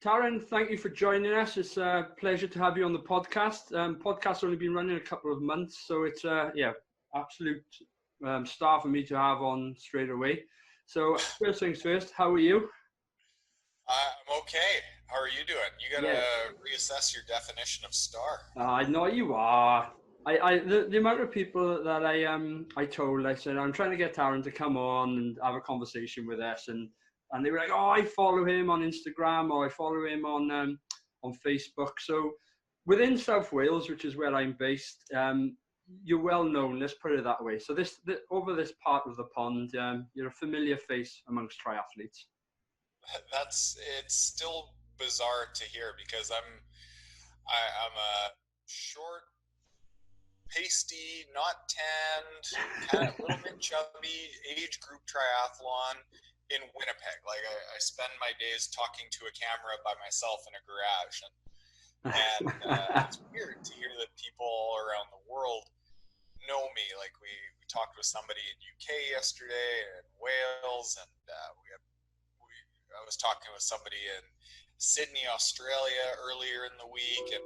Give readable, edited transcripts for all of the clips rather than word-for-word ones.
Taren, thank you for joining us. It's a pleasure to have you on the podcast. Podcast's only been running a couple of months, so it's absolute star for me to have on straight away. So first things first, how are you? I'm okay. How are you doing? You gotta reassess your definition of star. I know you are. The amount of people that I said I'm trying to get Taren to come on and have a conversation with us, and they were like, oh, I follow him on Instagram or I follow him on Facebook. So within South Wales, which is where I'm based, you're well known. Let's put it that way. So over this part of the pond, you're a familiar face amongst triathletes. It's still bizarre to hear because I'm a short, pasty, not tanned, kind of a little bit chubby age group triathlon in Winnipeg. Like I spend my days talking to a camera by myself in a garage, and it's weird to hear that people all around the world know me. Like we talked with somebody in UK yesterday and Wales, and I was talking with somebody in Sydney, Australia earlier in the week, and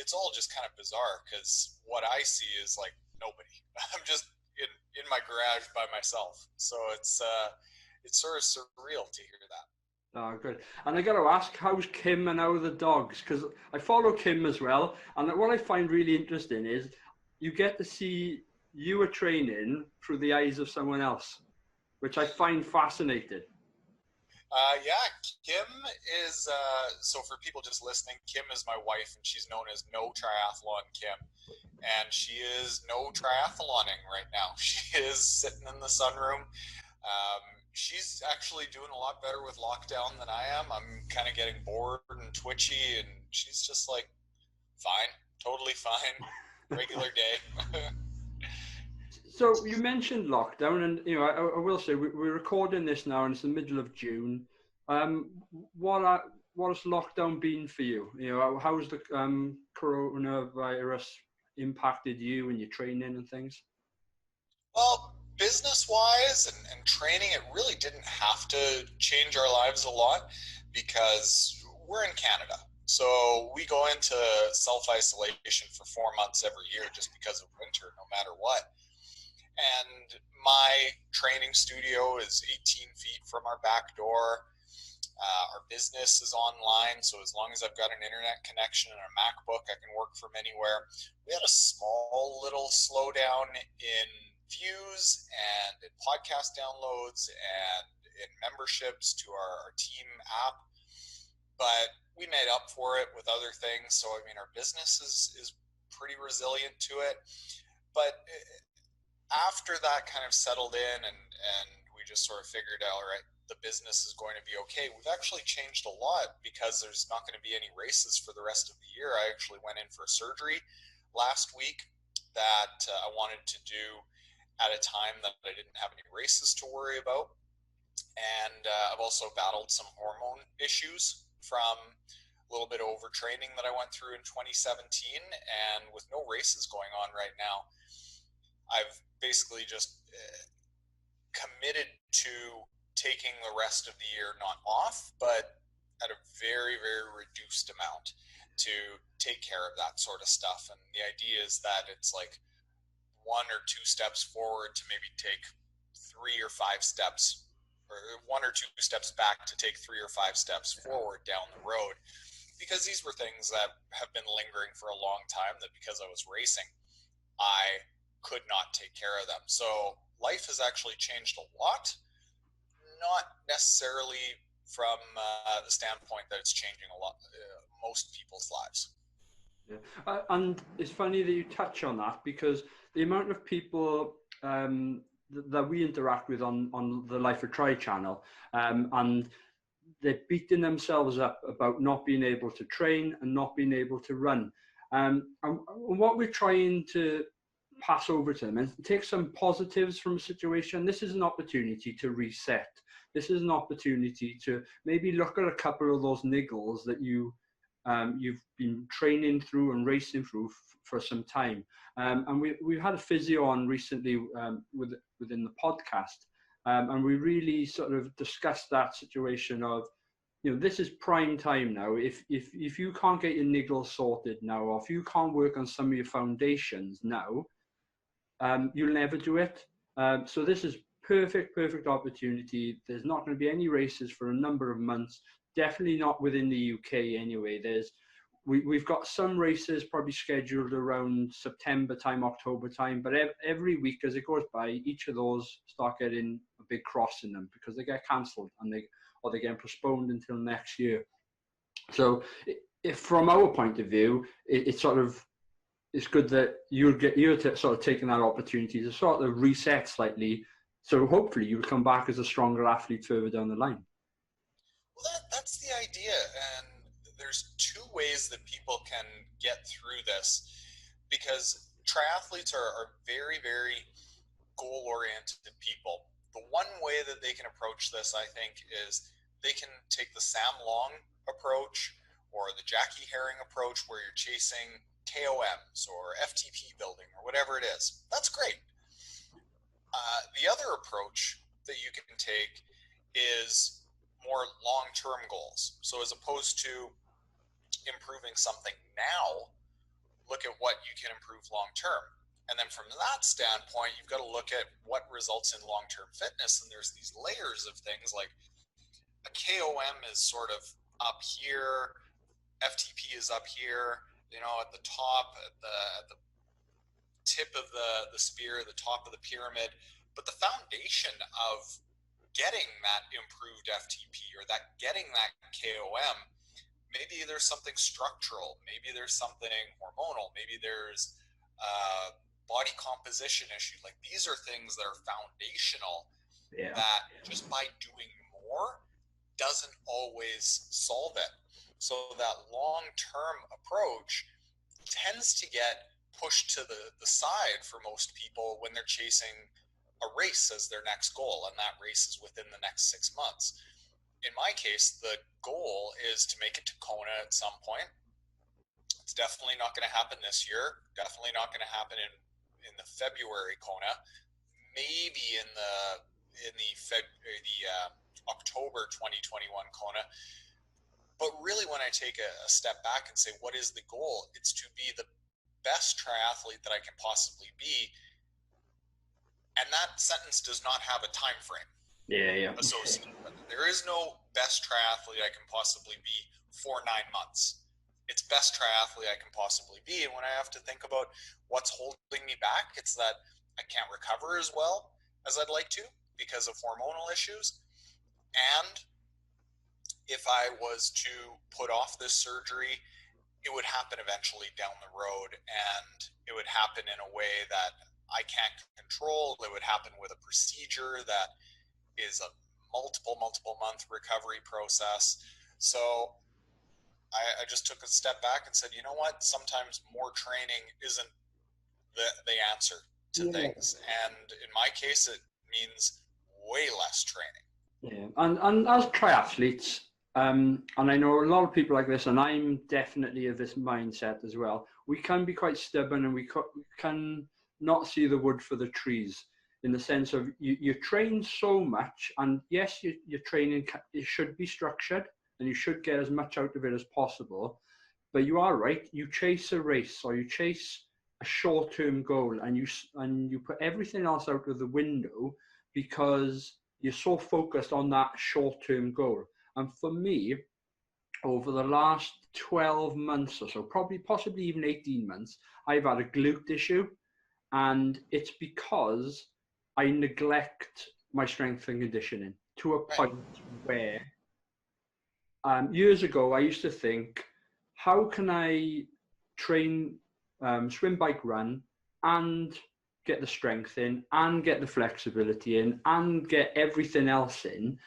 it's all just kind of bizarre because what I see is like nobody. I'm just in my garage by myself, so it's sort of surreal to hear that. Oh, good. And I got to ask, how's Kim and how are the dogs? Because I follow Kim as well, and what I find really interesting is you get to see you are training through the eyes of someone else, which I find fascinating. Kim is, so for people just listening, Kim is my wife, and she's known as No Triathlon Kim, and she is no triathloning right now. She is sitting in the sunroom. She's actually doing a lot better with lockdown than I am. I'm kind of getting bored and twitchy, and she's just like, fine, totally fine, regular day. So you mentioned lockdown, and I will say we're recording this now, and it's the middle of June. What has lockdown been for you? How's the coronavirus impacted you and your training and things? Well, business-wise and training, it really didn't have to change our lives a lot because we're in Canada. So we go into self-isolation for 4 months every year just because of winter, no matter what. And my training studio is 18 feet from our back door. Our business is online, so as long as I've got an internet connection and a MacBook, I can work from anywhere. We had a small little slowdown in views and in podcast downloads and in memberships to our team app, but we made up for it with other things. So, I mean, our business is pretty resilient to it. But after that kind of settled in and we just sort of figured out, all right, the business is going to be okay, we've actually changed a lot because there's not going to be any races for the rest of the year. I actually went in for a surgery last week that I wanted to do at a time that I didn't have any races to worry about. And I've also battled some hormone issues from a little bit of overtraining that I went through in 2017. And with no races going on right now, I've basically just committed to taking the rest of the year not off, but at a very, very reduced amount to take care of that sort of stuff. And the idea is that it's like 1 or 2 steps forward to maybe take 3 or 5 steps, or 1 or 2 steps back to take 3 or 5 steps forward down the road. Because these were things that have been lingering for a long time that because I was racing, I could not take care of them. So life has actually changed a lot, not necessarily from the standpoint that it's changing a lot, most people's lives. Yeah. And it's funny that you touch on that because the amount of people that we interact with on the Life of Tri channel, and they're beating themselves up about not being able to train and not being able to run. And what we're trying to pass over to them and take some positives from a situation. This is an opportunity to reset. This is an opportunity to maybe look at a couple of those niggles that you've been training through and racing through for some time. And we've had a physio on recently within the podcast, and we really sort of discussed that situation of this is prime time now. If you can't get your niggles sorted now, or if you can't work on some of your foundations now, you'll never do it. So this is perfect opportunity. There's not going to be any races for a number of months. Definitely not within the UK anyway. We've got some races probably scheduled around September time, October time, but every week as it goes by, each of those start getting a big cross in them because they get cancelled and they get postponed until next year. So if from our point of view, it's good that you're sort of taking that opportunity to sort of reset slightly. So hopefully you'll come back as a stronger athlete further down the line. Well, that's the idea. And there's two ways that people can get through this, because triathletes are very, very goal-oriented people. The one way that they can approach this, I think, is they can take the Sam Long approach or the Jackie Herring approach, where you're chasing KOMs or FTP building or whatever it is. That's great. The other approach that you can take is more long-term goals. So as opposed to improving something now, look at what you can improve long-term. And then from that standpoint, you've got to look at what results in long-term fitness. And there's these layers of things, like a KOM is sort of up here, FTP is up here, at the top, at the tip of the spear, the top of the pyramid. But the foundation of getting that improved FTP or getting that KOM, maybe there's something structural, maybe there's something hormonal, maybe there's a body composition issue. Like, these are things that are foundational that just by doing more doesn't always solve it. So that long-term approach tends to get pushed to the side for most people when they're chasing a race as their next goal, and that race is within the next 6 months. In my case, the goal is to make it to Kona at some point. It's definitely not going to happen this year. Definitely not going to happen in the February Kona. Maybe in the October 2021 Kona. But really, when I take a step back and say, what is the goal? It's to be the best triathlete that I can possibly be. And that sentence does not have a time frame associated with it. There is no best triathlete I can possibly be for 9 months. It's best triathlete I can possibly be. And when I have to think about what's holding me back, it's that I can't recover as well as I'd like to because of hormonal issues. And if I was to put off this surgery, it would happen eventually down the road, and it would happen in a way that I can't control. It would happen with a procedure that is a multiple month recovery process. So I just took a step back and said, you know what? Sometimes more training isn't the answer to things. And in my case, it means way less training. Yeah, and as triathletes, and I know a lot of people like this, and I'm definitely of this mindset as well. We can be quite stubborn, and we can not see the wood for the trees, in the sense of you train so much, and yes, your training it should be structured, and you should get as much out of it as possible. But you are right. You chase a race, or you chase a short-term goal, and you put everything else out of the window because you're so focused on that short-term goal. And for me, over the last 12 months or so, possibly even 18 months, I've had a glute issue. And it's because I neglect my strength and conditioning to a point where years ago, I used to think, how can I train, swim, bike, run, and get the strength in, and get the flexibility in, and get everything else in?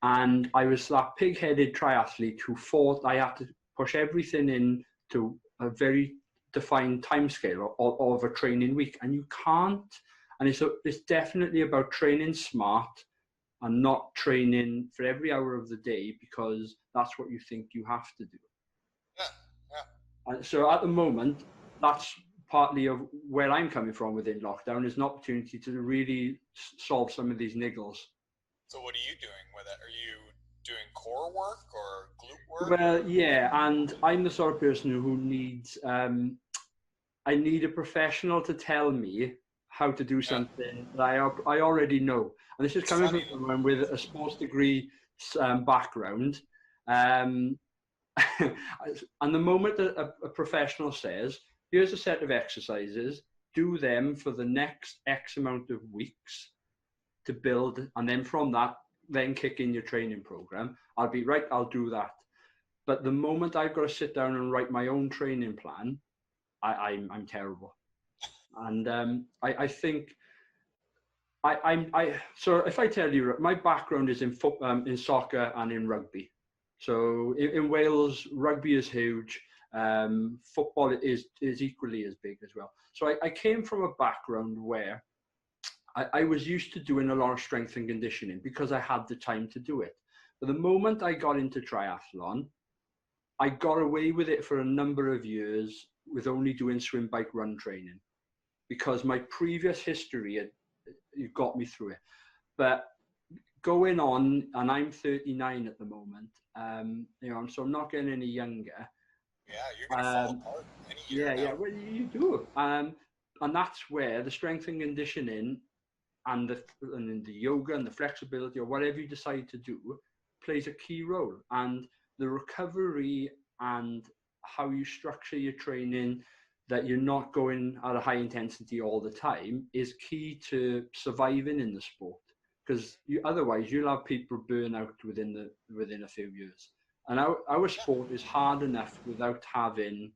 And I was that pig-headed triathlete who thought I had to push everything in to a very defined timescale of a training week, and you can't. And it's definitely about training smart and not training for every hour of the day because that's what you think you have to do. And so at the moment, that's partly of where I'm coming from within lockdown, is an opportunity to really solve some of these niggles. So what are you doing with it? Are you doing core work or glute work? Well, yeah, and I'm the sort of person who needs, I need a professional to tell me how to do Yeah. something that I already know. And this is It's coming from funny. someone with a sports degree background. Um, and the moment that a professional says, here's a set of exercises, do them for the next X amount of weeks to build, and then from that, then kick in your training program, I'll be right, I'll do that. But the moment I've got to sit down and write my own training plan, I'm terrible. And I think so if I tell you, my background is in soccer and in rugby. So in Wales, rugby is huge. Football is equally as big as well. So I came from a background where I was used to doing a lot of strength and conditioning because I had the time to do it. But the moment I got into triathlon, I got away with it for a number of years with only doing swim, bike, run training because my previous history had got me through it. But going on, and I'm 39 at the moment, so I'm not getting any younger. Yeah, you're going to fall apart any year now. Yeah, well, you do. And that's where the strength and conditioning and the yoga and the flexibility or whatever you decide to do plays a key role. And the recovery and how you structure your training, that you're not going at a high intensity all the time, is key to surviving in the sport. Because otherwise you'll have people burn out within a few years. And our sport is hard enough without having,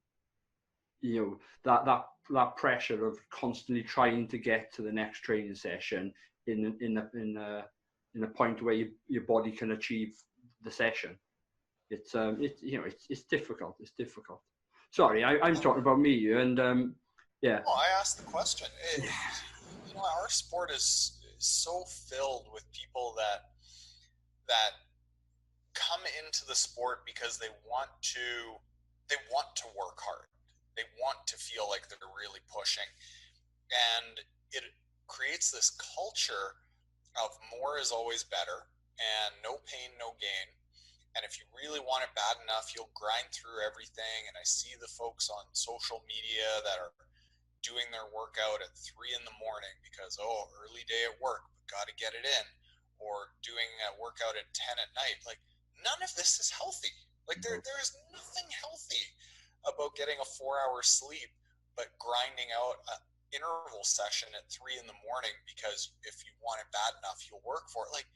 that pressure of constantly trying to get to the next training session in a point where your body can achieve the session. It's difficult. It's difficult. Sorry, I'm talking about me, and yeah. Well, I asked the question. Our sport is so filled with people that come into the sport because they want to work hard. They want to feel like they're really pushing, and it creates this culture of more is always better and no pain, no gain. And if you really want it bad enough, you'll grind through everything. And I see the folks on social media that are doing their workout at 3 a.m. because, early day at work, but got to get it in, or doing a workout at 10 at night. Like, none of this is healthy. Like, there is nothing healthy about getting a 4-hour sleep, but grinding out an interval session at 3 a.m. because if you want it bad enough, you'll work for it. Like,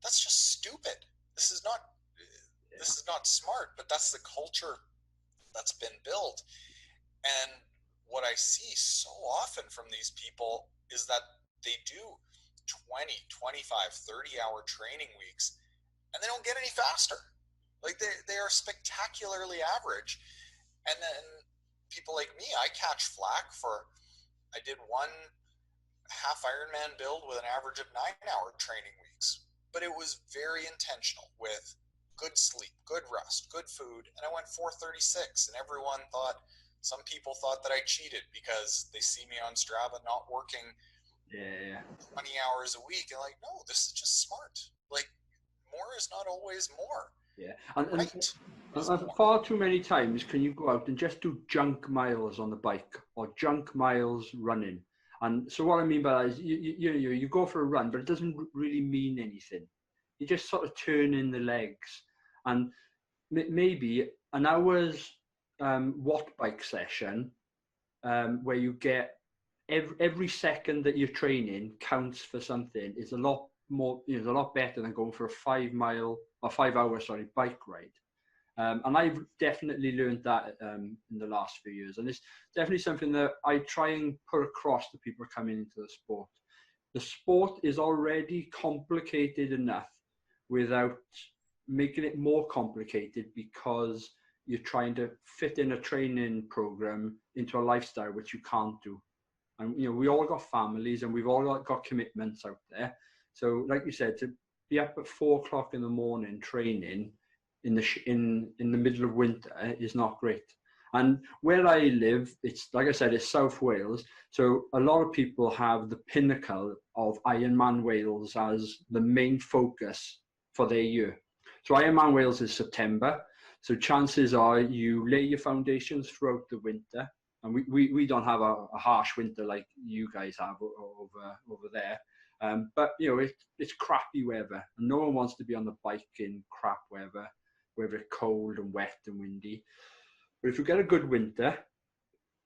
that's just stupid. This is not smart, but that's the culture that's been built. And what I see so often from these people is that they do 20, 25, 30-hour training weeks, and they don't get any faster. Like, they are spectacularly average. And then people like me, I catch flack I did one half Ironman build with an average of 9-hour training weeks, but it was very intentional with good sleep, good rest, good food, and I went 4:36, and some people thought that I cheated because they see me on Strava not working 20 hours a week, and like, no, this is just smart. Like, more is not always more. Yeah, and far too many times can you go out and just do junk miles on the bike or junk miles running. And so what I mean by that is you go for a run, but it doesn't really mean anything. You just sort of turn in the legs, and maybe an hour's watt bike session where you get every second that you're training counts for something is a lot more, a lot better than going for a 5 hour bike ride. And I've definitely learned that in the last few years, and it's definitely something that I try and put across to people coming into the sport. The sport is already complicated enough without making it more complicated because you're trying to fit in a training program into a lifestyle which you can't do. And we all got families and we've all got commitments out there. So like you said, to be up at 4 o'clock in the morning training in the middle of winter is not great. And where I live, it's like I said, it's South Wales. So a lot of people have the pinnacle of Ironman Wales as the main focus for their year. So Ironman Wales is September. So chances are you lay your foundations throughout the winter. And we don't have a harsh winter like you guys have over there. But, you know, it's crappy weather. And no one wants to be on the bike in crap weather, whether it's cold and wet and windy. But if you get a good winter,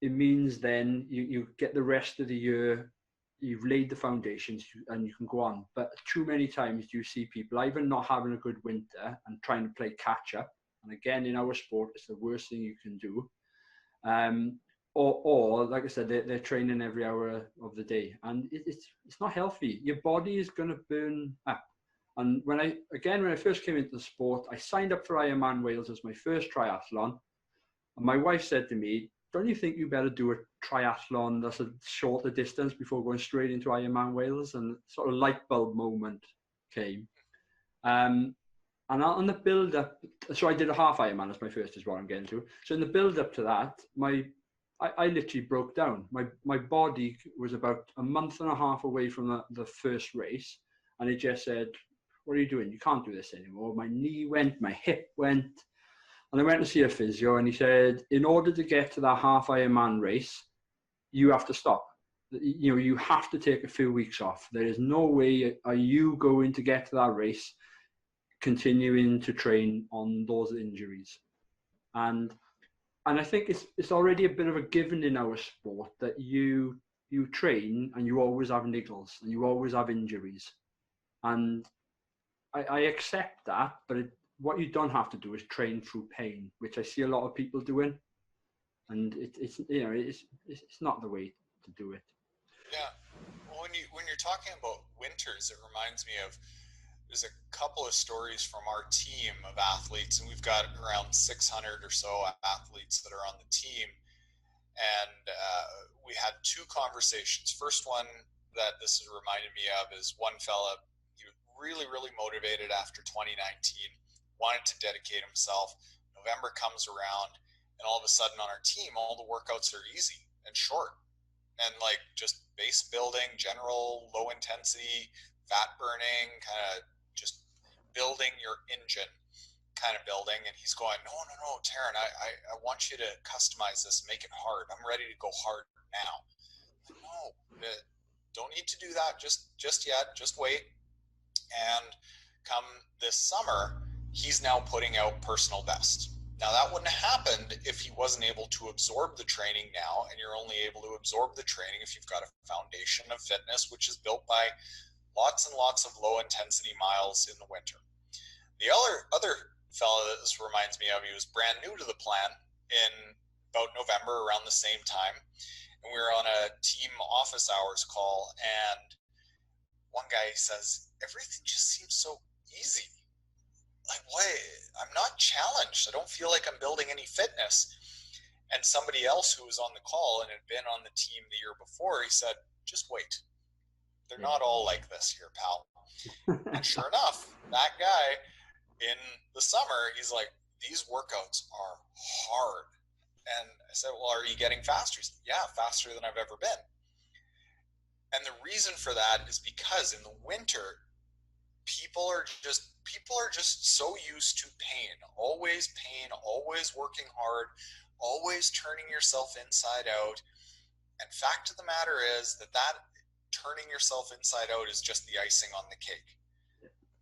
it means then you get the rest of the year, you've laid the foundations and you can go on. But too many times you see people either not having a good winter and trying to play catch up. And again, in our sport, it's the worst thing you can do. Or like I said, they're training every hour of the day, and it's not healthy. Your body is going to burn up. And when I first came into the sport, I signed up for Ironman Wales as my first triathlon. And my wife said to me, "Don't you think you better do a triathlon that's a shorter distance before going straight into Ironman Wales?" And sort of light bulb moment came. And on the build up, so I did a half Ironman as my first, is what I'm getting to. So in the build up to that, I literally broke down. My body was about a month and a half away from the first race, and it just said, "What are you doing? You can't do this anymore." My knee went, my hip went, and I went to see a physio, and he said, "In order to get to that half Ironman race, you have to stop. You know, you have to take a few weeks off. There is no way are you going to get to that race continuing to train on those injuries." And I think it's already a bit of a given in our sport that you train and you always have niggles and you always have injuries. And I accept that, but what you don't have to do is train through pain, which I see a lot of people doing. And it's not the way to do it. Yeah. Well, when you're talking about winters, it reminds me of, there's a couple of stories from our team of athletes, and we've got around 600 or so athletes that are on the team. And we had two conversations. First one that this has reminded me of is one fella, he was really, really motivated after 2019, wanted to dedicate himself. November comes around, and all of a sudden on our team, all the workouts are easy and short. And like just base building, general low intensity, fat burning, kind of just building your engine kind of building. And he's going, no, Taren, I want you to customize this, make it hard. I'm ready to go hard now. No, don't need to do that just yet. Just wait. And come this summer, he's now putting out personal best. Now that wouldn't have happened if he wasn't able to absorb the training now, and you're only able to absorb the training if you've got a foundation of fitness, which is built by lots and lots of low intensity miles in the winter. The other fella that this reminds me of, he was brand new to the plan in about November, around the same time. And we were on a team office hours call, and one guy says, everything just seems so easy. Like, what? I'm not challenged. I don't feel like I'm building any fitness. And somebody else who was on the call and had been on the team the year before, he said, just wait. They're not all like this here, pal. And sure enough, that guy in the summer, he's like, these workouts are hard. And I said, well, are you getting faster? He said, yeah, faster than I've ever been. And the reason for that is because in the winter, people are just so used to pain, always working hard, always turning yourself inside out. And fact of the matter is that turning yourself inside out is just the icing on the cake.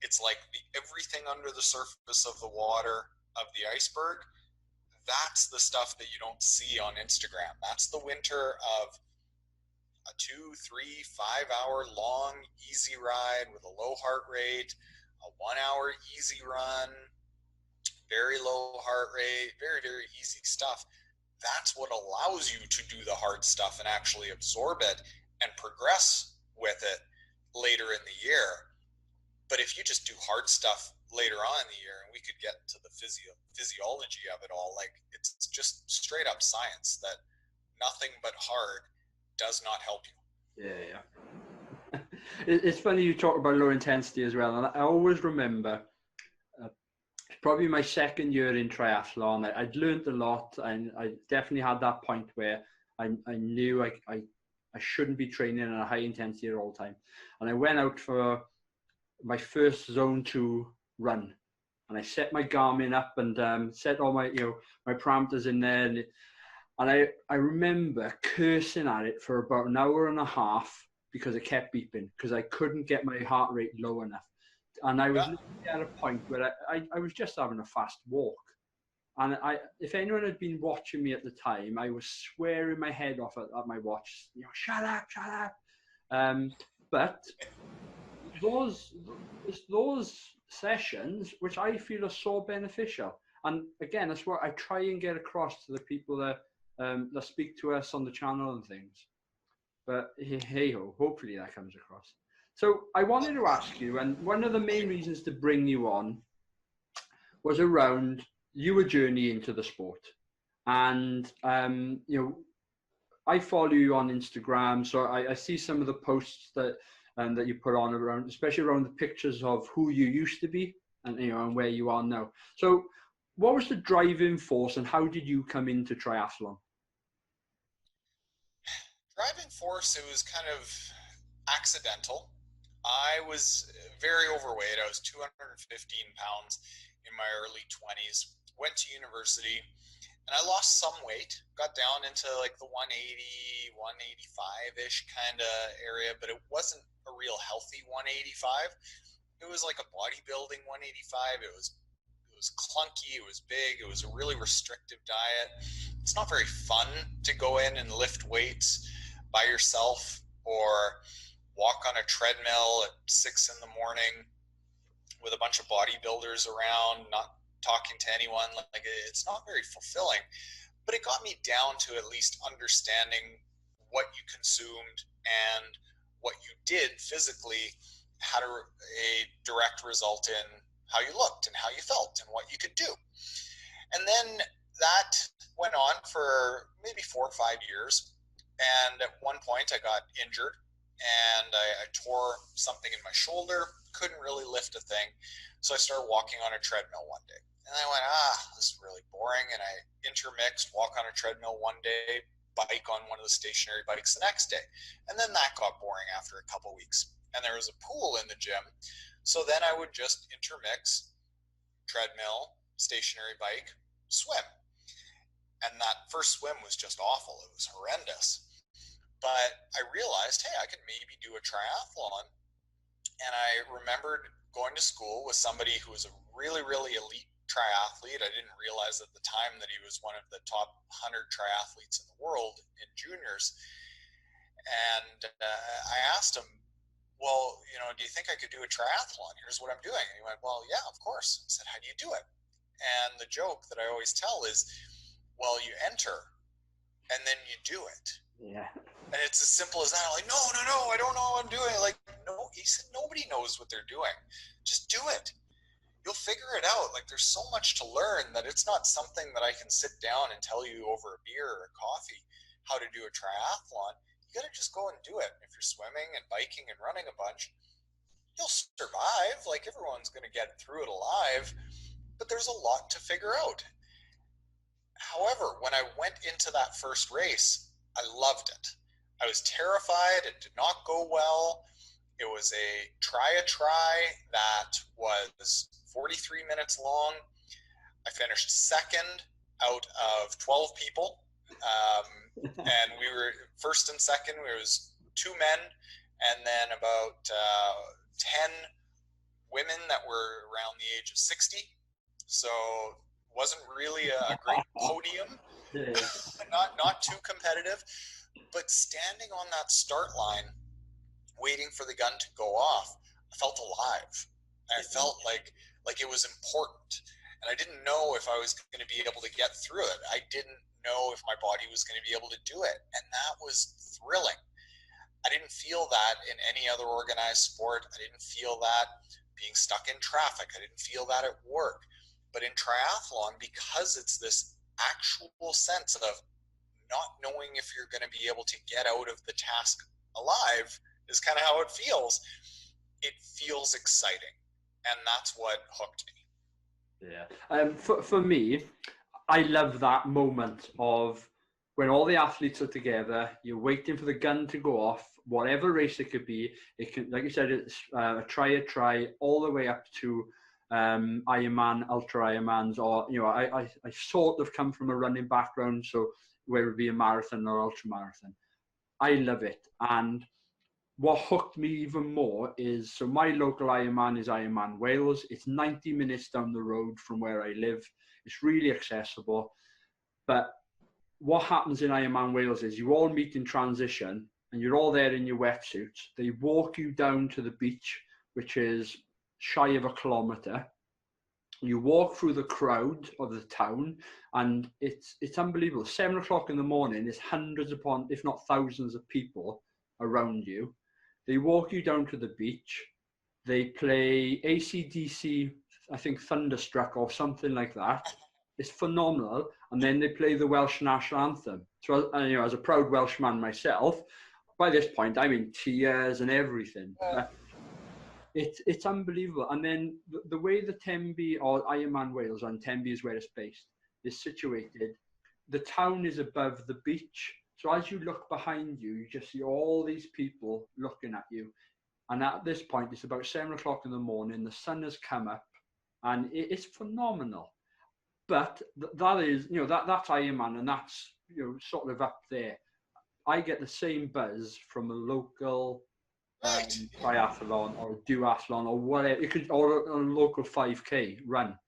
It's like everything under the surface of the water of the iceberg. That's the stuff that you don't see on Instagram. That's the winter of a 2, 3, 5 hour long easy ride with a low heart rate, a 1 hour easy run, very low heart rate, very, very easy stuff. That's what allows you to do the hard stuff and actually absorb it and progress with it later in the year. But if you just do hard stuff later on in the year, and we could get to the physiology of it all, like it's just straight up science that nothing but hard does not help you. Yeah. It's funny you talk about low intensity as well. And I always remember probably my second year in triathlon, I'd learned a lot, and I definitely had that point where I knew I shouldn't be training at a high intensity at all time. And I went out for my first zone 2 run, and I set my Garmin up and set all my, my parameters in there. And I remember cursing at it for about an hour and a half because it kept beeping, because I couldn't get my heart rate low enough. And I was at a point where I was just having a fast walk. And if anyone had been watching me at the time, I was swearing my head off at my watch, shut up. But those sessions, which I feel are so beneficial. And again, that's what I try and get across to the people that speak to us on the channel and things. But hey-ho, hopefully that comes across. So I wanted to ask you, and one of the main reasons to bring you on was around your journey into the sport. And, I follow you on Instagram, so I see some of the posts that you put on around, especially around the pictures of who you used to be and, and where you are now. So what was the driving force and how did you come into triathlon? Driving force, it was kind of accidental. I was very overweight. I was 215 pounds in my early 20s, went to university, and I lost some weight, got down into like the 180, 185-ish kind of area, but it wasn't a real healthy 185. It was like a bodybuilding 185. It was clunky, it was big, it was a really restrictive diet. It's not very fun to go in and lift weights by yourself or walk on a treadmill at 6 a.m. with a bunch of bodybuilders around, not talking to anyone. Like, it's not very fulfilling, but it got me down to at least understanding what you consumed and what you did physically had a direct result in how you looked and how you felt and what you could do. And then that went on for maybe 4 or 5 years. And at one point I got injured and I tore something in my shoulder, couldn't really lift a thing. So I started walking on a treadmill one day. And I went, this is really boring. And I intermixed, walk on a treadmill one day, bike on one of the stationary bikes the next day. And then that got boring after a couple weeks. And there was a pool in the gym. So then I would just intermix treadmill, stationary bike, swim. And that first swim was just awful. It was horrendous. But I realized, hey, I could maybe do a triathlon. And I remembered going to school with somebody who was a really, really elite triathlete. I didn't realize at the time that he was one of the top 100 triathletes in the world in juniors. And I asked him, well, do you think I could do a triathlon? Here's what I'm doing. And he went, well, yeah, of course. I said, how do you do it? And the joke that I always tell is, well, you enter and then you do it. Yeah. And it's as simple as that. I'm like, no, I don't know what I'm doing. Like, no, he said, nobody knows what they're doing. Just do it. You'll figure it out. Like, there's so much to learn that it's not something that I can sit down and tell you over a beer or a coffee how to do a triathlon. You got to just go and do it. If you're swimming and biking and running a bunch, you'll survive. Like, everyone's going to get through it alive, but there's a lot to figure out. However, when I went into that first race, I loved it. I was terrified. It did not go well. It was a try that was 43 minutes long. I finished second out of 12 people. And we were first and second. There was 2 men and then about 10 women that were around the age of 60. So it wasn't really a great podium. Not too competitive, but standing on that start line, waiting for the gun to go off, I felt alive. I felt like it was important. And I didn't know if I was going to be able to get through it. I didn't know if my body was going to be able to do it. And that was thrilling. I didn't feel that in any other organized sport. I didn't feel that being stuck in traffic. I didn't feel that at work. But in triathlon, because it's this actual sense of not knowing if you're going to be able to get out of the task alive is kind of how it feels. It feels exciting. And that's what hooked me. Yeah. For me, I love that moment of when all the athletes are together, you're waiting for the gun to go off, whatever race it could be. It can, like you said, it's a try all the way up to Ironman, ultra Ironmans, or, you know, I sort of come from a running background, so whether it be a marathon or ultra marathon, I love it. And what hooked me even more is, so my local Ironman is Ironman Wales. It's 90 minutes down the road from where I live. It's really accessible. But what happens in Ironman Wales is you all meet in transition and you're all there in your wetsuits. They walk you down to the beach, which is shy of a kilometre. You walk through the crowd of the town, and it's unbelievable. 7 o'clock in the morning, there's hundreds upon, if not thousands of people around you. They walk you down to the beach. They play AC/DC, I think Thunderstruck or something like that. It's phenomenal. And then they play the Welsh national anthem. So, you know, as a proud Welshman myself, by this point, I'm in tears and everything. It's unbelievable. And then the way the Tenby, or Ironman Wales, and Tenby is where it's based, is situated, the town is above the beach. So as you look behind you, you just see all these people looking at you. And at this point, it's about 7 o'clock in the morning, the sun has come up, and it's phenomenal. But that is, you know, that's Ironman, and that's, you know, sort of up there. I get the same buzz from a local triathlon or a duathlon or whatever, or a local 5K run.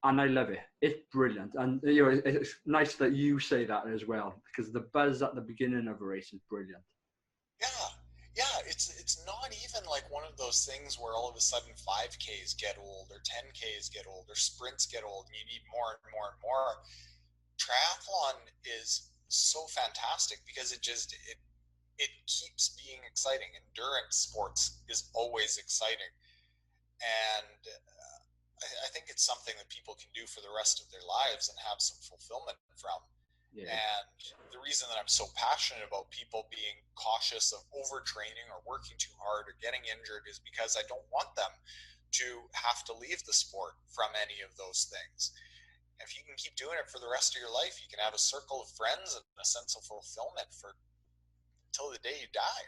And I love it. It's brilliant. And, you know, it's nice that you say that as well, because the buzz at the beginning of a race is brilliant. Yeah, it's not even like one of those things where all of a sudden 5Ks get old or 10Ks get old or sprints get old and you need more and more and more. Triathlon is so fantastic because it keeps being exciting. Endurance sports is always exciting. And I think it's something that people can do for the rest of their lives and have some fulfillment from. Yeah. And the reason that I'm so passionate about people being cautious of overtraining or working too hard or getting injured is because I don't want them to have to leave the sport from any of those things. If you can keep doing it for the rest of your life, you can have a circle of friends and a sense of fulfillment until the day you die.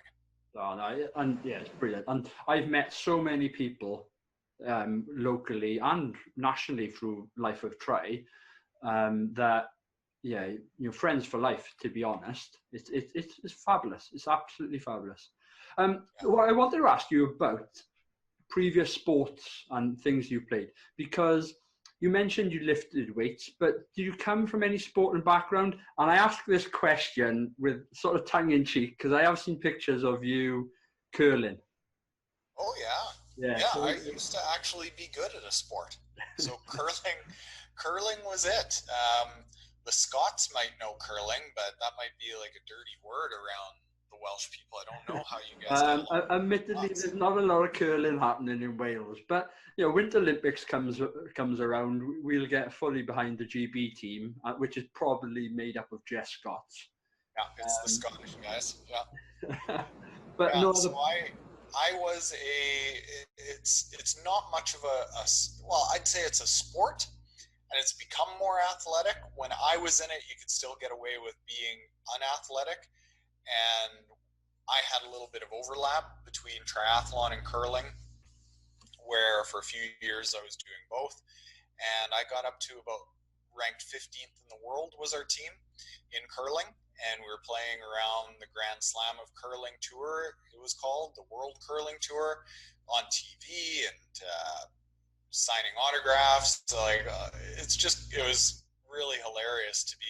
Oh, no, and yeah, it's brilliant. And I've met so many people locally and nationally through Life of Tri that, yeah, you know, friends for life, to be honest. It's fabulous. It's absolutely fabulous. What I wanted to ask you about previous sports and things you played, because you mentioned you lifted weights, but do you come from any sporting background? And I ask this question with sort of tongue in cheek, because I have seen pictures of you curling. Oh, yeah. Yeah, I used to actually be good at a sport. So curling was it. The Scots might know curling, but that might be like a dirty word around the Welsh people. I don't know how you guys admittedly, there's not a lot of curling happening in Wales, but, you know, Winter Olympics comes around, we'll get fully behind the GB team, which is probably made up of just Scots. Yeah, it's the Scottish guys. Yeah. But yeah, no, so I was it's not much of well, I'd say it's a sport. And it's become more athletic. When I was in it, you could still get away with being unathletic. And I had a little bit of overlap between triathlon and curling, where for a few years I was doing both. And I got up to about ranked 15th in the world was our team in curling. And we were playing around the Grand Slam of Curling Tour. It was called the World Curling Tour on TV, and signing autographs. Like it was really hilarious to be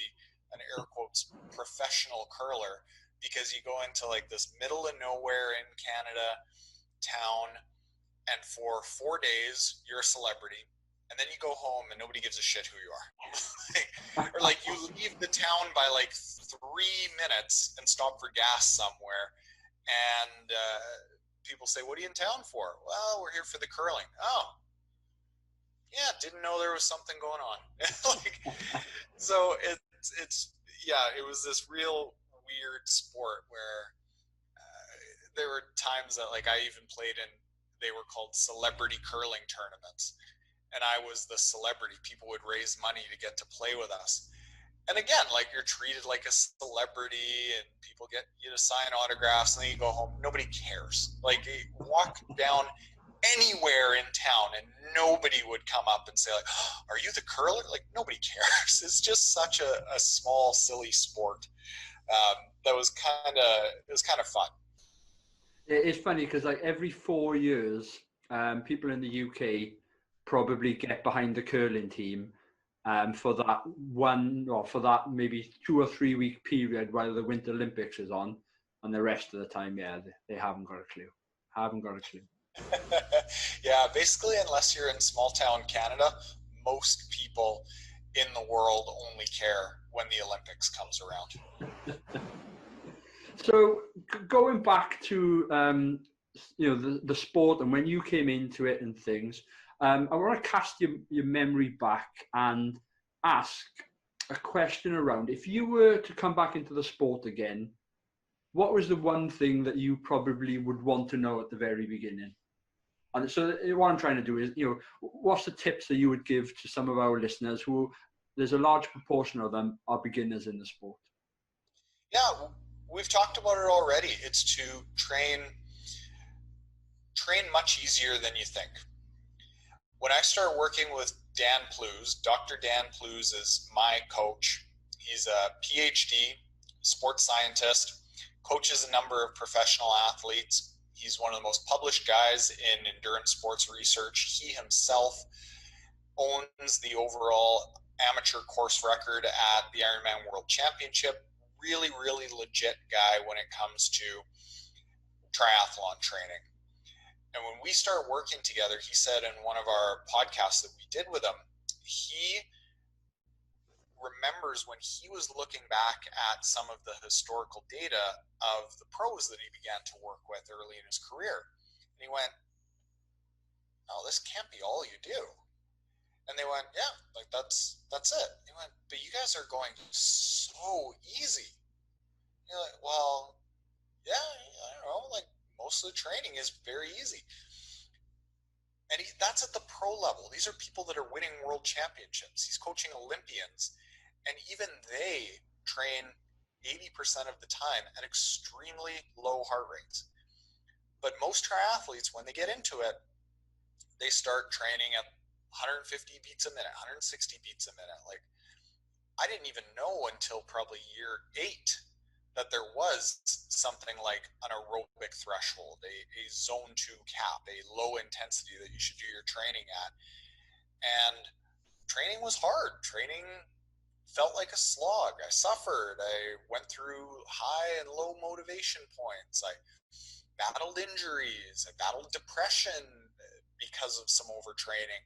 an air quotes professional curler, because you go into like this middle of nowhere in Canada town, and for 4 days you're a celebrity, and then you go home and nobody gives a shit who you are. Or like you leave the town by like 3 minutes and stop for gas somewhere, and people say, "What are you in town for?" "Well, we're here for the curling." "Oh, yeah, didn't know there was something going on." So it was this real weird sport where there were times that like I even played in, they were called celebrity curling tournaments, and I was the celebrity. People would raise money to get to play with us. And again, like you're treated like a celebrity, and people get you to sign autographs, and then you go home. Nobody cares. Like you walk down anywhere in town, and nobody would come up and say like, oh, are you the curler? Like, nobody cares. It's just such a small, silly sport. That was kind of fun. It's funny because like every 4 years, people in the UK probably get behind the curling team for that one, or for that maybe 2 or 3 week period while the Winter Olympics is on, and the rest of the time, yeah, they haven't got a clue. Haven't got a clue. Yeah, basically, unless you're in small town Canada, most people in the world only care when the Olympics comes around. So going back to the sport and when you came into it and things, I want to cast your memory back and ask a question around, if you were to come back into the sport again, what was the one thing that you probably would want to know at the very beginning? And so what I'm trying to do is, what's the tips that you would give to some of our listeners who, there's a large proportion of them are beginners in the sport? Yeah, we've talked about it already. It's to train much easier than you think. When I started working with Dan Plews, Dr. Dan Plews is my coach. He's a PhD, sports scientist, coaches a number of professional athletes. He's one of the most published guys in endurance sports research. He himself owns the overall amateur course record at the Ironman World Championship. Really, really legit guy when it comes to triathlon training. And when we started working together, he said in one of our podcasts that we did with him, he remembers when he was looking back at some of the historical data of the pros that he began to work with early in his career. And he went, oh, this can't be all you do. And they went, yeah, like that's it. He went, but you guys are going so easy. You're like, well, yeah, I don't know, like most of the training is very easy. And that's at the pro level. These are people that are winning world championships. He's coaching Olympians, and even they train 80% of the time at extremely low heart rates. But most triathletes, when they get into it, they start training at 150 beats a minute, 160 beats a minute. Like, I didn't even know until probably year 8 that there was something like an aerobic threshold, a zone 2 cap, a low intensity that you should do your training at. And training was hard. Training felt like a slog. I suffered. I went through high and low motivation points. I battled injuries. I battled depression because of some overtraining.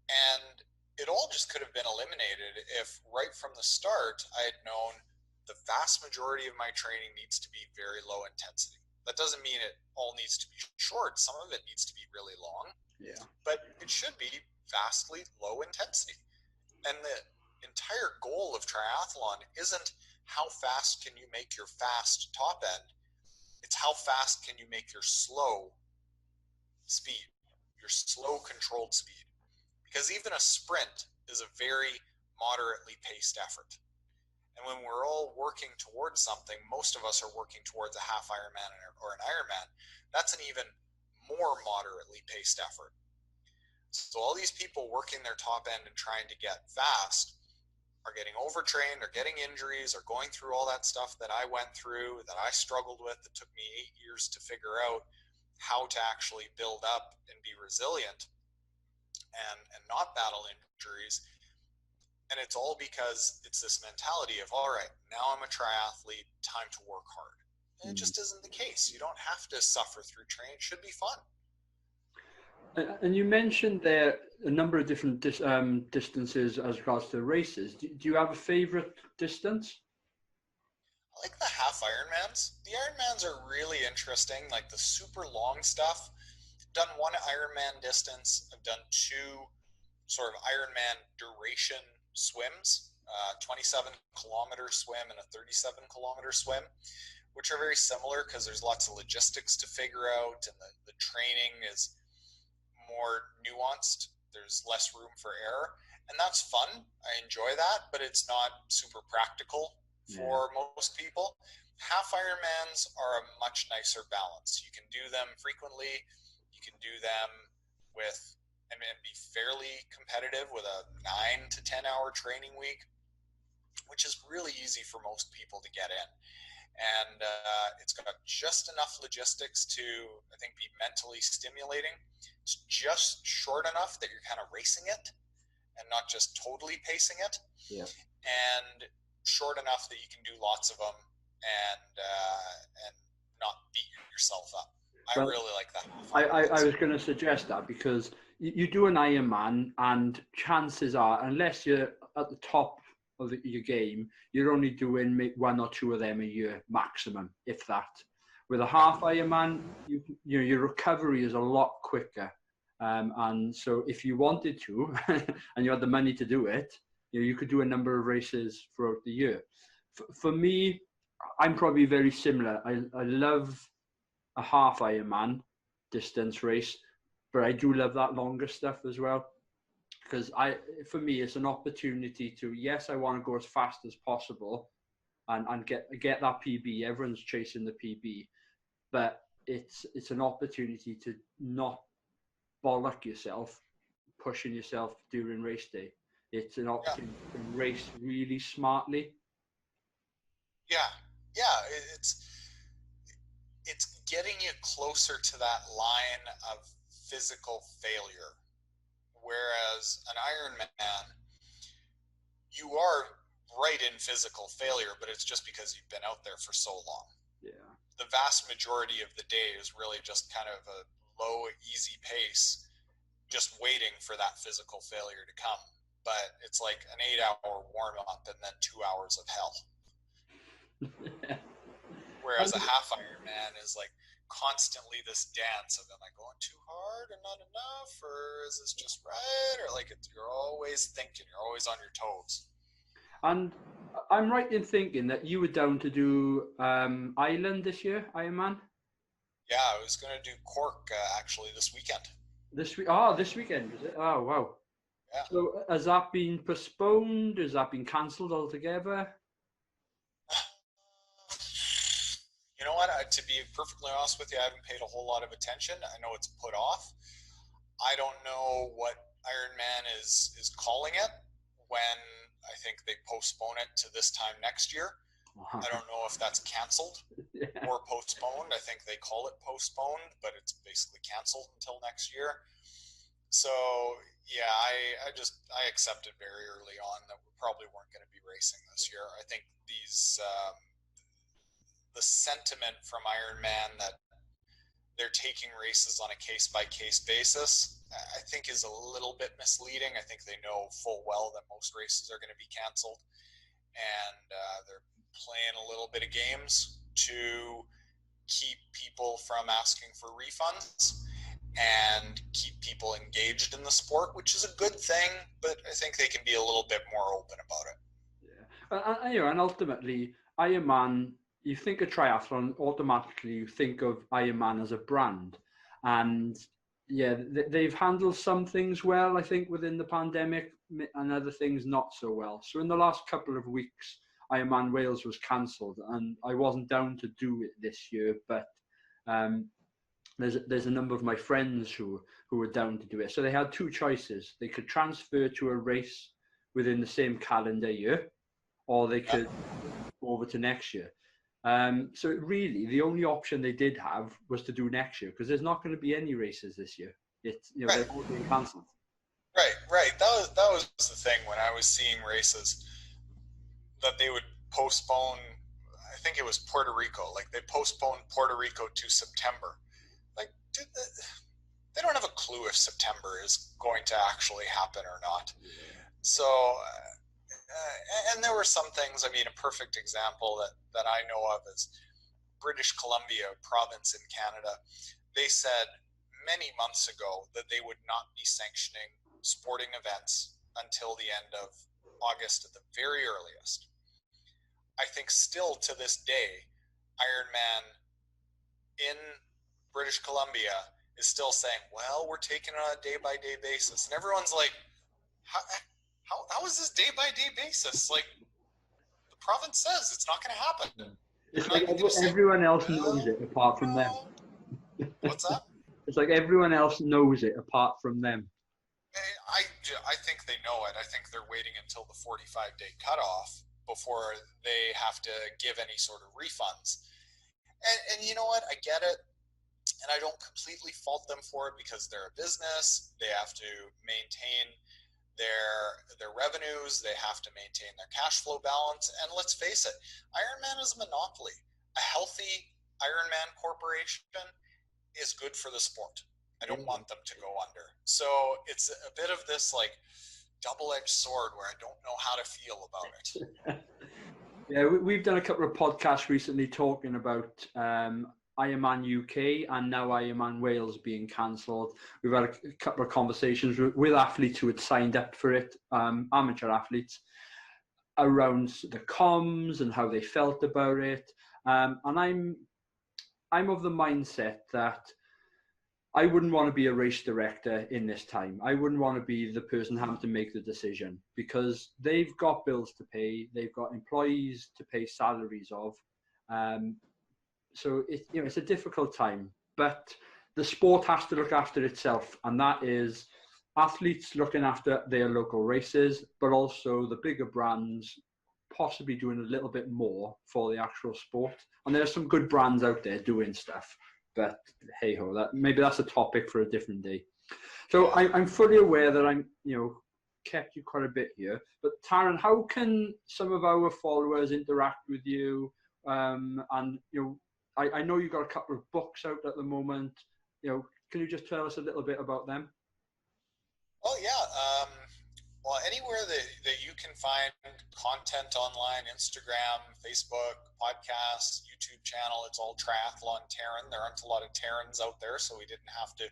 And it all just could have been eliminated if right from the start I had known the vast majority of my training needs to be very low intensity. That doesn't mean it all needs to be short. Some of it needs to be really long. Yeah. But it should be vastly low intensity. And the entire goal of triathlon isn't how fast can you make your fast top end. It's how fast can you make your slow speed, your slow controlled speed. Because even a sprint is a very moderately paced effort. And when we're all working towards something, most of us are working towards a half Ironman or an Ironman. That's an even more moderately paced effort. So all these people working their top end and trying to get fast are getting overtrained, are getting injuries, are going through all that stuff that I went through, that I struggled with, that took me 8 years to figure out how to actually build up and be resilient and not battle injuries. And it's all because it's this mentality of, all right, now I'm a triathlete, time to work hard. And it just isn't the case. You don't have to suffer through training. It should be fun. And you mentioned there a number of different distances as regards to races. Do you have a favorite distance? I like the half Ironmans. The Ironmans are really interesting, like the super long stuff. I've done one Ironman distance. I've done 2 sort of Ironman duration swims, 27-kilometer swim and a 37-kilometer swim, which are very similar because there's lots of logistics to figure out, and the training is more nuanced. There's less room for error, and that's fun. I enjoy that, but it's not super practical for most people. Half Ironmans are a much nicer balance. You can do them frequently. You can do them with, and be fairly competitive with a 9 to 10 hour training week, which is really easy for most people to get in. And it's got just enough logistics to, I think, be mentally stimulating. It's just short enough that you're kind of racing it and not just totally pacing it. Yeah. And short enough that you can do lots of them and not beat yourself up. I really like that. I was going to suggest that because you do an Ironman, and chances are, unless you're at the top of your game, you're only doing 1 or 2 of them a year maximum, if that. With a half Ironman, your recovery is a lot quicker, and so if you wanted to and you had the money to do it, you could do a number of races throughout the year. For me, I'm probably very similar. I love a half Ironman distance race, but I do love that longer stuff as well. Because for me, it's an opportunity to, yes, I want to go as fast as possible and get that PB. Everyone's chasing the PB, but it's an opportunity to not bollock yourself, pushing yourself during race day. It's an opportunity to race really smartly. It's getting you closer to that line of physical failure. Whereas an Ironman, you are right in physical failure, but it's just because you've been out there for so long. Yeah. The vast majority of the day is really just kind of a low, easy pace, just waiting for that physical failure to come. But it's like an 8-hour warm-up and then 2 hours of hell. Whereas a half Ironman is like constantly this dance of, am I going too hard or not enough, or is this just right, or like you're always thinking, you're always on your toes. And I'm right in thinking that you were down to do Ireland this year, Ironman? Yeah, I was going to do Cork actually this weekend. This weekend, is it? Oh, wow. Yeah. So has that been postponed? Has that been cancelled altogether? You know what? To be perfectly honest with you, I haven't paid a whole lot of attention. I know it's put off. I don't know what Ironman is calling it when I think they postpone it to this time next year. Wow. I don't know if that's canceled or postponed. I think they call it postponed, but it's basically canceled until next year. So yeah, I accepted very early on that we probably weren't going to be racing this year. I think the sentiment from Ironman that they're taking races on a case-by-case basis, I think is a little bit misleading. I think they know full well that most races are going to be canceled, and they're playing a little bit of games to keep people from asking for refunds and keep people engaged in the sport, which is a good thing, but I think they can be a little bit more open about it. Yeah, and ultimately, Ironman, you think of triathlon, automatically you think of Ironman as a brand. And yeah, they've handled some things well, I think, within the pandemic, and other things not so well. So in the last couple of weeks, Ironman Wales was cancelled, and I wasn't down to do it this year, but there's a number of my friends who were down to do it. So they had 2 choices. They could transfer to a race within the same calendar year, or they could go over to next year. So really, the only option they did have was to do next year, because there's not going to be any races this year. They're all being cancelled. Right. That was the thing when I was seeing races that they would postpone. I think it was Puerto Rico. Like they postponed Puerto Rico to September. Like, dude, they don't have a clue if September is going to actually happen or not. So. And there were some things, I mean, a perfect example that I know of is British Columbia, a province in Canada. They said many months ago that they would not be sanctioning sporting events until the end of August at the very earliest. I think still to this day, Ironman in British Columbia is still saying, well, we're taking it on a day-by-day basis. And everyone's like, how is this day-by-day basis? Like, the province says it's not going to happen. It's like everyone else knows it apart from them. What's that? It's like everyone else knows it apart from them. I think they know it. I think they're waiting until the 45-day cutoff before they have to give any sort of refunds. And you know what? I get it. And I don't completely fault them for it because they're a business. They have to maintain their revenues. They have to maintain their cash flow balance. And let's face it, Ironman is a monopoly. A healthy Ironman corporation is good for the sport. I don't want them to go under. So it's a bit of this like double-edged sword where I don't know how to feel about it. Yeah, we've done a couple of podcasts recently talking about Ironman UK and now Ironman Wales being cancelled. We've had a couple of conversations with athletes who had signed up for it, amateur athletes, around the comms and how they felt about it. And I'm of the mindset that I wouldn't want to be a race director in this time. I wouldn't want to be the person having to make the decision because they've got bills to pay. They've got employees to pay salaries of. So it's a difficult time, but the sport has to look after itself. And that is athletes looking after their local races, but also the bigger brands possibly doing a little bit more for the actual sport. And there's some good brands out there doing stuff. But hey ho, maybe that's a topic for a different day. So I'm fully aware that I'm, kept you quite a bit here. But Taren, how can some of our followers interact with you? And I know you've got a couple of books out at the moment. Can you just tell us a little bit about them? Well, yeah. Well, anywhere that you can find content online, Instagram, Facebook, podcasts, YouTube channel, it's all Triathlon Taren. There aren't a lot of Tarens out there, so we didn't have to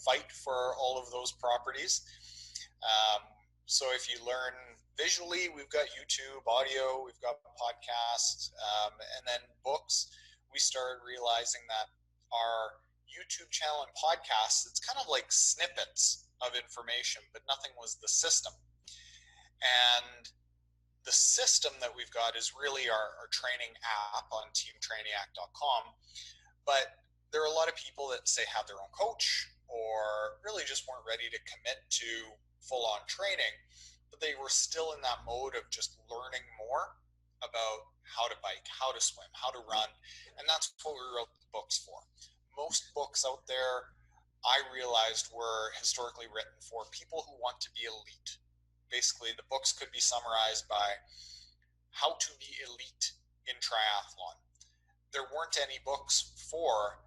fight for all of those properties. So if you learn visually, we've got YouTube, audio, we've got podcasts, and then books. We started realizing that our YouTube channel and podcasts, it's kind of like snippets of information, but nothing was the system. And the system that we've got is really our training app on teamtrainiac.com. But there are a lot of people that say have their own coach or really just weren't ready to commit to full-on training, but they were still in that mode of just learning more about how to bike, how to swim, how to run. And that's what we wrote the books for. Most books out there, I realized, were historically written for people who want to be elite. Basically, the books could be summarized by how to be elite in triathlon. There weren't any books for,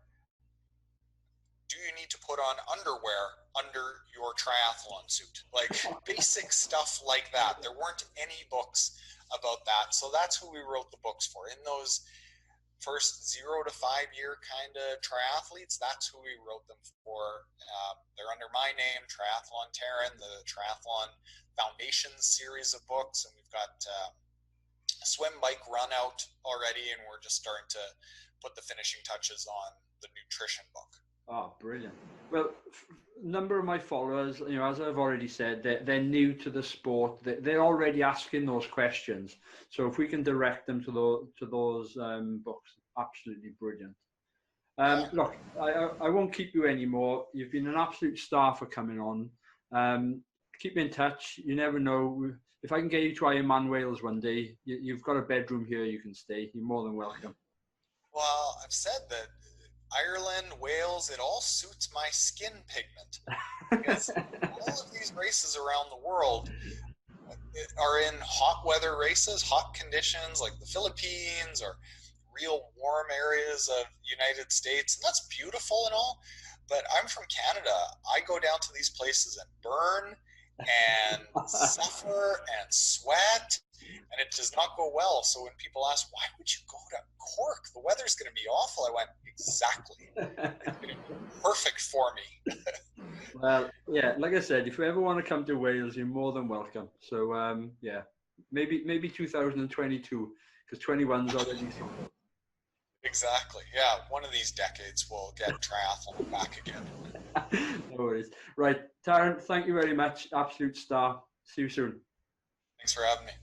do you need to put on underwear under your triathlon suit? Like basic stuff like that. There weren't any books about that. So that's who we wrote the books for. In those first 0 to 5 year kind of triathletes, that's who we wrote them for. They're under my name, Triathlon Taren, the Triathlon Foundation series of books, and we've got swim, bike, run out already, and we're just starting to put the finishing touches on the nutrition book. Oh, brilliant. Well, a number of my followers, as I've already said, they're new to the sport. They're already asking those questions. So if we can direct them to those books, absolutely brilliant. Look, I won't keep you anymore. You've been an absolute star for coming on. Keep in touch. You never know. If I can get you to Ironman Wales one day, you've got a bedroom here you can stay. You're more than welcome. Well, I've said that Ireland, Wales, it all suits my skin pigment. Because all of these races around the world are in hot weather races, hot conditions like the Philippines or real warm areas of United States. And that's beautiful and all, but I'm from Canada. I go down to these places and burn and suffer and sweat, and it does not go well. So when people ask, why would you go to Cork? The weather's going to be awful. I went, exactly. It's going to be perfect for me. Well, yeah, like I said, if you ever want to come to Wales, you're more than welcome. So, yeah, maybe 2022, because 21's already started. Exactly. Yeah, one of these decades we'll get triathlon back again. No worries. Right, Taren, thank you very much. Absolute star. See you soon. Thanks for having me.